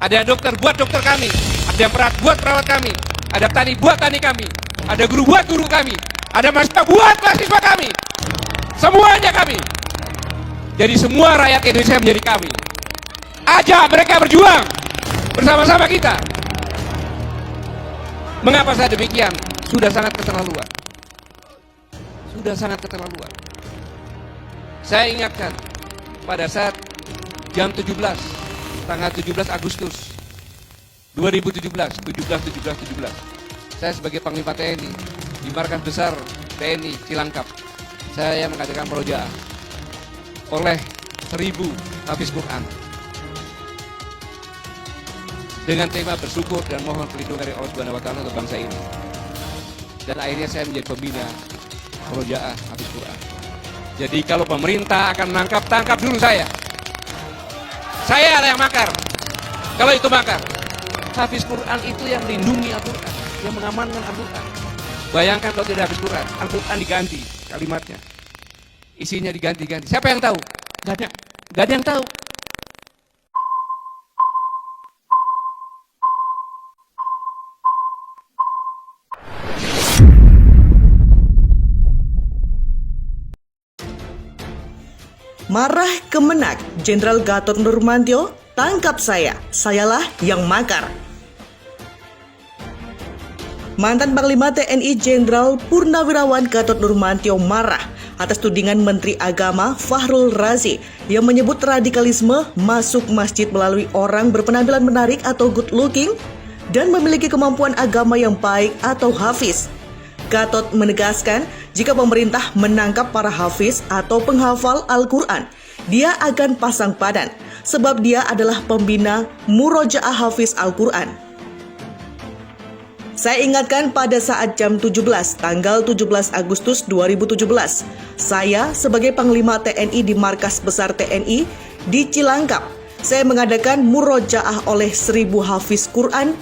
Ada yang dokter buat dokter kami, ada yang perawat buat perawat kami, ada petani buat tani kami, ada guru buat guru kami, ada mahasiswa buat mahasiswa kami. Semuanya kami. Jadi semua rakyat Indonesia menjadi kami. Ajak mereka berjuang bersama-sama kita. Mengapa saya demikian? Sudah sangat keterlaluan. Sudah sangat keterlaluan. Saya ingatkan pada saat jam 17, tanggal 17 Agustus 2017, 17. Saya sebagai Panglima TNI di Markas Besar TNI Cilangkap, saya mengadakan perojaah oleh 1000 hafiz Quran dengan tema bersyukur dan mohon perlindungan dari Allah Subhanahu wa taala untuk bangsa ini. Dan akhirnya saya menjadi pembina perojaah hafiz Quran. Jadi kalau pemerintah akan menangkap, tangkap dulu saya. Saya yang makar. Kalau itu makar. Hafiz Quran itu yang melindungi Al-Quran, yang mengamankan Al-Quran. Bayangkan kalau tidak hafiz Quran, Al-Quran diganti kalimatnya. Isinya diganti-ganti. Siapa yang tahu? Gak ada yang tahu. Marah Kemenak, Jenderal Gatot Nurmantio, tangkap sayalah yang makar. Mantan Panglima TNI Jenderal Purnawirawan Gatot Nurmantio marah atas tudingan Menteri Agama Fahrul Razi yang menyebut radikalisme masuk masjid melalui orang berpenampilan menarik atau good looking dan memiliki kemampuan agama yang baik atau hafiz. Gatot menegaskan jika pemerintah menangkap para hafiz atau penghafal Al-Quran, dia akan pasang badan sebab dia adalah pembina Murojaah Hafiz Al-Quran. Saya ingatkan pada saat jam 17, tanggal 17 Agustus 2017, saya sebagai Panglima TNI di Markas Besar TNI di Cilangkap, saya mengadakan Murojaah oleh 1000 hafiz Quran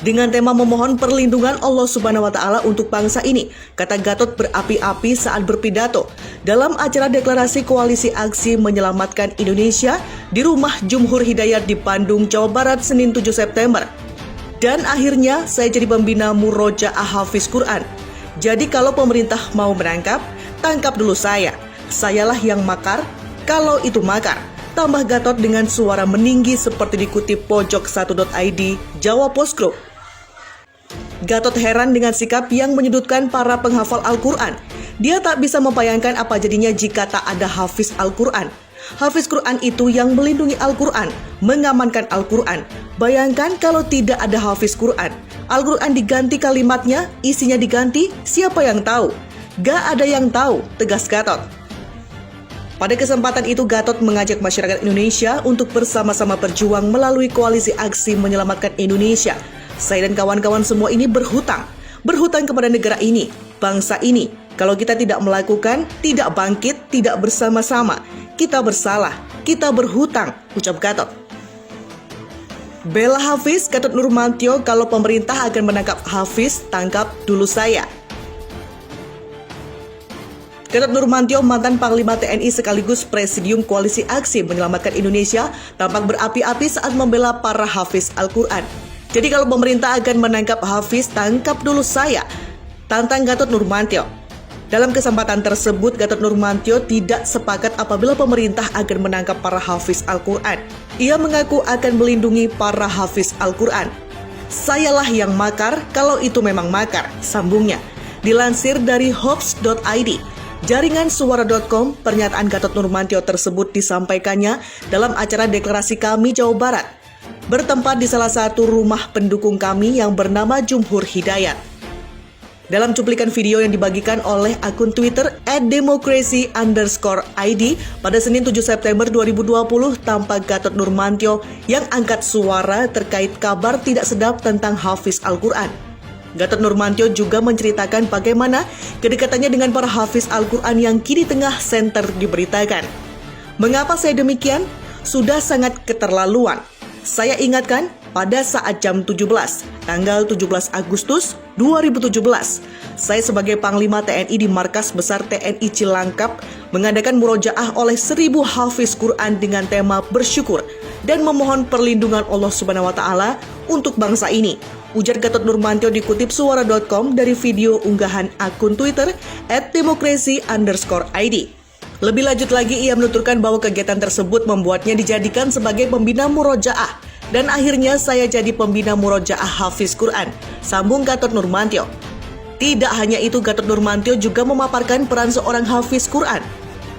dengan tema memohon perlindungan Allah Subhanahu wa taala untuk bangsa ini, kata Gatot berapi-api saat berpidato dalam acara deklarasi Koalisi Aksi Menyelamatkan Indonesia di Rumah Jumhur Hidayat di Bandung, Jawa Barat, Senin 7 September. Dan akhirnya saya jadi pembina Murojaah Hafiz Quran. Jadi kalau pemerintah mau menangkap, tangkap dulu saya. Sayalah yang makar, kalau itu makar. Tambah Gatot dengan suara meninggi seperti dikutip pojok1.id, Jawa Post Group. Gatot heran dengan sikap yang menyudutkan para penghafal Al-Quran. Dia tak bisa membayangkan apa jadinya jika tak ada hafiz Al-Quran. Hafiz Quran itu yang melindungi Al-Quran, mengamankan Al-Quran. Bayangkan kalau tidak ada hafiz Quran. Al-Quran diganti kalimatnya, isinya diganti, siapa yang tahu? Gak ada yang tahu, tegas Gatot. Pada kesempatan itu Gatot mengajak masyarakat Indonesia untuk bersama-sama berjuang melalui Koalisi Aksi Menyelamatkan Indonesia. Saya dan kawan-kawan semua ini berhutang kepada negara ini, bangsa ini. Kalau kita tidak melakukan, tidak bangkit, tidak bersama-sama, kita bersalah, kita berhutang, ucap Gatot. Bela Hafiz, Gatot Nurmantio, kalau pemerintah akan menangkap Hafiz, tangkap dulu saya. Gatot Nurmantio, mantan Panglima TNI sekaligus Presidium Koalisi Aksi Menyelamatkan Indonesia, tampak berapi-api saat membela para hafiz Al-Quran. Jadi kalau pemerintah akan menangkap hafiz, tangkap dulu saya, tantang Gatot Nurmantio. Dalam kesempatan tersebut, Gatot Nurmantio tidak sepakat apabila pemerintah akan menangkap para hafiz Al-Quran. Ia mengaku akan melindungi para hafiz Al-Quran. Sayalah yang makar kalau itu memang makar, sambungnya. Dilansir dari hoax.id, jaringan suara.com, pernyataan Gatot Nurmantio tersebut disampaikannya dalam acara deklarasi Kami Jawa Barat, bertempat di salah satu rumah pendukung kami yang bernama Jumhur Hidayat. Dalam cuplikan video yang dibagikan oleh akun Twitter @democracy_id pada Senin 7 September 2020, tampak Gatot Nurmantio yang angkat suara terkait kabar tidak sedap tentang hafiz Al-Quran. Gatot Nurmantio juga menceritakan bagaimana kedekatannya dengan para hafiz Al-Quran yang kini tengah senter diberitakan. Mengapa saya demikian? Sudah sangat keterlaluan. Saya ingatkan pada saat jam 17, tanggal 17 Agustus 2017, saya sebagai Panglima TNI di Markas Besar TNI Cilangkap mengadakan murojaah oleh 1000 hafiz Quran dengan tema bersyukur dan memohon perlindungan Allah Subhanahu wa taala untuk bangsa ini. Ujar Gatot Nurmantio dikutip suara.com dari video unggahan akun Twitter @demokrasi_id. Lebih lanjut lagi, ia menuturkan bahwa kegiatan tersebut membuatnya dijadikan sebagai pembina murojaah. Dan akhirnya saya jadi pembina murojaah Hafiz Quran, sambung Gatot Nurmantio. Tidak hanya itu, Gatot Nurmantio juga memaparkan peran seorang Hafiz Quran.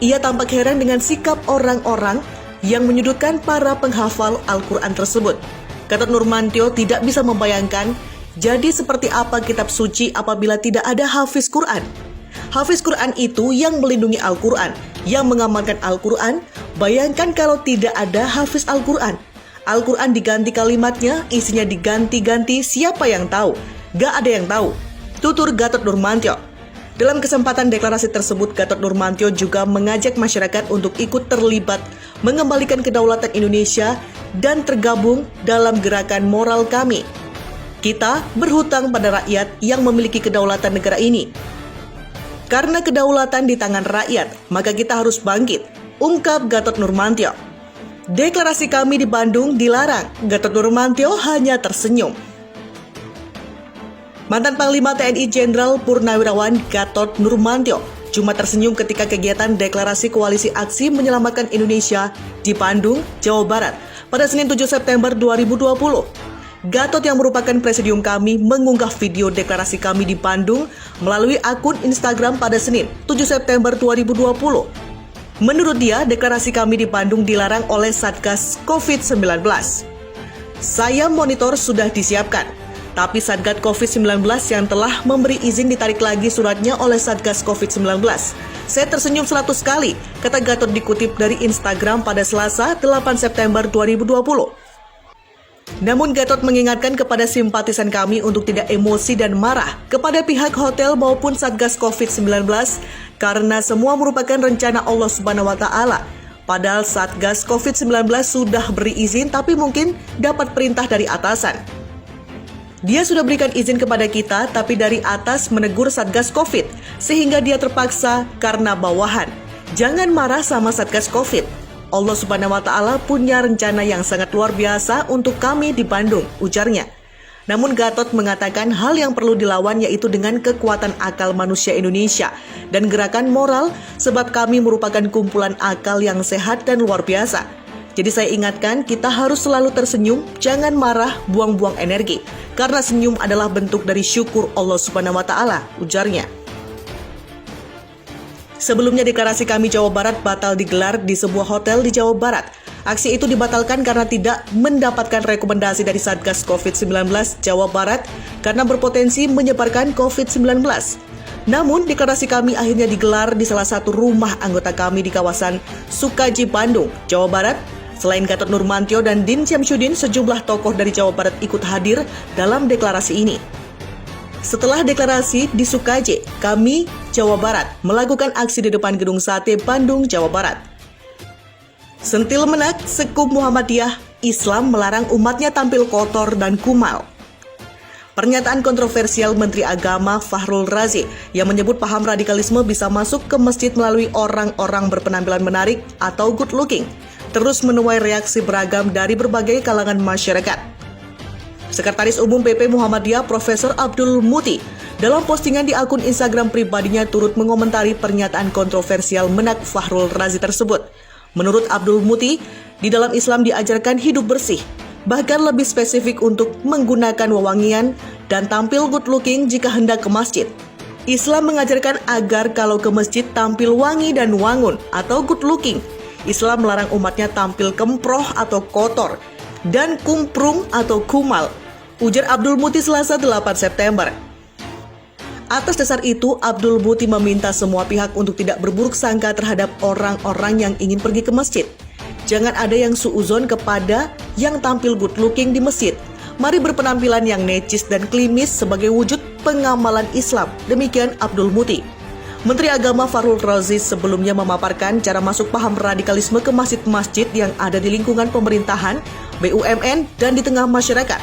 Ia tampak heran dengan sikap orang-orang yang menyudutkan para penghafal Al-Quran tersebut. Gatot Nurmantio tidak bisa membayangkan jadi seperti apa kitab suci apabila tidak ada Hafiz Quran. Hafiz Quran itu yang melindungi Al-Quran, yang mengamalkan Al-Quran. Bayangkan kalau tidak ada Hafiz Al-Quran. Al-Quran diganti kalimatnya, isinya diganti-ganti, siapa yang tahu? Gak ada yang tahu, tutur Gatot Nurmantio. Dalam kesempatan deklarasi tersebut, Gatot Nurmantio juga mengajak masyarakat untuk ikut terlibat mengembalikan kedaulatan Indonesia dan tergabung dalam gerakan moral kami. Kita berhutang pada rakyat yang memiliki kedaulatan negara ini. Karena kedaulatan di tangan rakyat, maka kita harus bangkit, ungkap Gatot Nurmantio. Deklarasi kami di Bandung dilarang, Gatot Nurmantio hanya tersenyum. Mantan Panglima TNI Jenderal Purnawirawan Gatot Nurmantio cuma tersenyum ketika kegiatan deklarasi koalisi aksi menyelamatkan Indonesia di Bandung, Jawa Barat pada Senin 7 September 2020. Gatot yang merupakan presidium kami mengunggah video deklarasi kami di Bandung melalui akun Instagram pada Senin 7 September 2020. Menurut dia, deklarasi kami di Bandung dilarang oleh Satgas COVID-19. Saya monitor sudah disiapkan. Tapi Satgas COVID-19 yang telah memberi izin ditarik lagi suratnya oleh Satgas COVID-19. Saya tersenyum 100 kali, kata Gatot dikutip dari Instagram pada Selasa 8 September 2020. Namun Gatot mengingatkan kepada simpatisan kami untuk tidak emosi dan marah kepada pihak hotel maupun Satgas COVID-19 karena semua merupakan rencana Allah Subhanahu wa taala. Padahal Satgas COVID-19 sudah beri izin tapi mungkin dapat perintah dari atasan. Dia sudah berikan izin kepada kita, tapi dari atas menegur Satgas COVID, sehingga dia terpaksa karena bawahan. Jangan marah sama Satgas COVID. Allah Subhanahu wa taala punya rencana yang sangat luar biasa untuk kami di Bandung, ujarnya. Namun Gatot mengatakan hal yang perlu dilawan yaitu dengan kekuatan akal manusia Indonesia dan gerakan moral, sebab kami merupakan kumpulan akal yang sehat dan luar biasa. Jadi saya ingatkan, kita harus selalu tersenyum, jangan marah, buang-buang energi. Karena senyum adalah bentuk dari syukur Allah Subhanahu wa taala, ujarnya. Sebelumnya deklarasi kami Jawa Barat batal digelar di sebuah hotel di Jawa Barat. Aksi itu dibatalkan karena tidak mendapatkan rekomendasi dari Satgas COVID-19 Jawa Barat karena berpotensi menyebarkan COVID-19. Namun deklarasi kami akhirnya digelar di salah satu rumah anggota kami di kawasan Sukaji, Bandung, Jawa Barat. Selain Gatot Nurmantio dan Din Syamsuddin, sejumlah tokoh dari Jawa Barat ikut hadir dalam deklarasi ini. Setelah deklarasi di Sukaje, kami, Jawa Barat, melakukan aksi di depan Gedung Sate Bandung, Jawa Barat. Sentil menak, Sekup Muhammadiyah, Islam melarang umatnya tampil kotor dan kumal. Pernyataan kontroversial Menteri Agama Fahrul Razi yang menyebut paham radikalisme bisa masuk ke masjid melalui orang-orang berpenampilan menarik atau good looking, terus menuai reaksi beragam dari berbagai kalangan masyarakat. Sekretaris Umum PP Muhammadiyah Profesor Abdul Muti dalam postingan di akun Instagram pribadinya turut mengomentari pernyataan kontroversial menak Fahrul Razi tersebut. Menurut Abdul Muti, di dalam Islam diajarkan hidup bersih, bahkan lebih spesifik untuk menggunakan wewangian dan tampil good looking jika hendak ke masjid. Islam mengajarkan agar kalau ke masjid tampil wangi dan wangun atau good looking. Islam melarang umatnya tampil kemproh atau kotor dan kumprung atau kumal, ujar Abdul Muti Selasa 8 September. Atas dasar itu, Abdul Muti meminta semua pihak untuk tidak berburuk sangka terhadap orang-orang yang ingin pergi ke masjid. Jangan ada yang suuzon kepada yang tampil good looking di masjid. Mari berpenampilan yang necis dan klimis sebagai wujud pengamalan Islam. Demikian Abdul Muti. Menteri Agama Fahrul Razi sebelumnya memaparkan cara masuk paham radikalisme ke masjid-masjid yang ada di lingkungan pemerintahan, BUMN, dan di tengah masyarakat.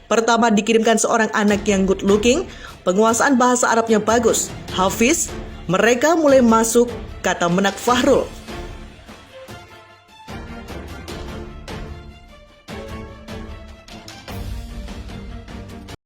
Pertama, dikirimkan seorang anak yang good looking, penguasaan bahasa Arabnya bagus, hafiz, mereka mulai masuk, kata menak Fahrul.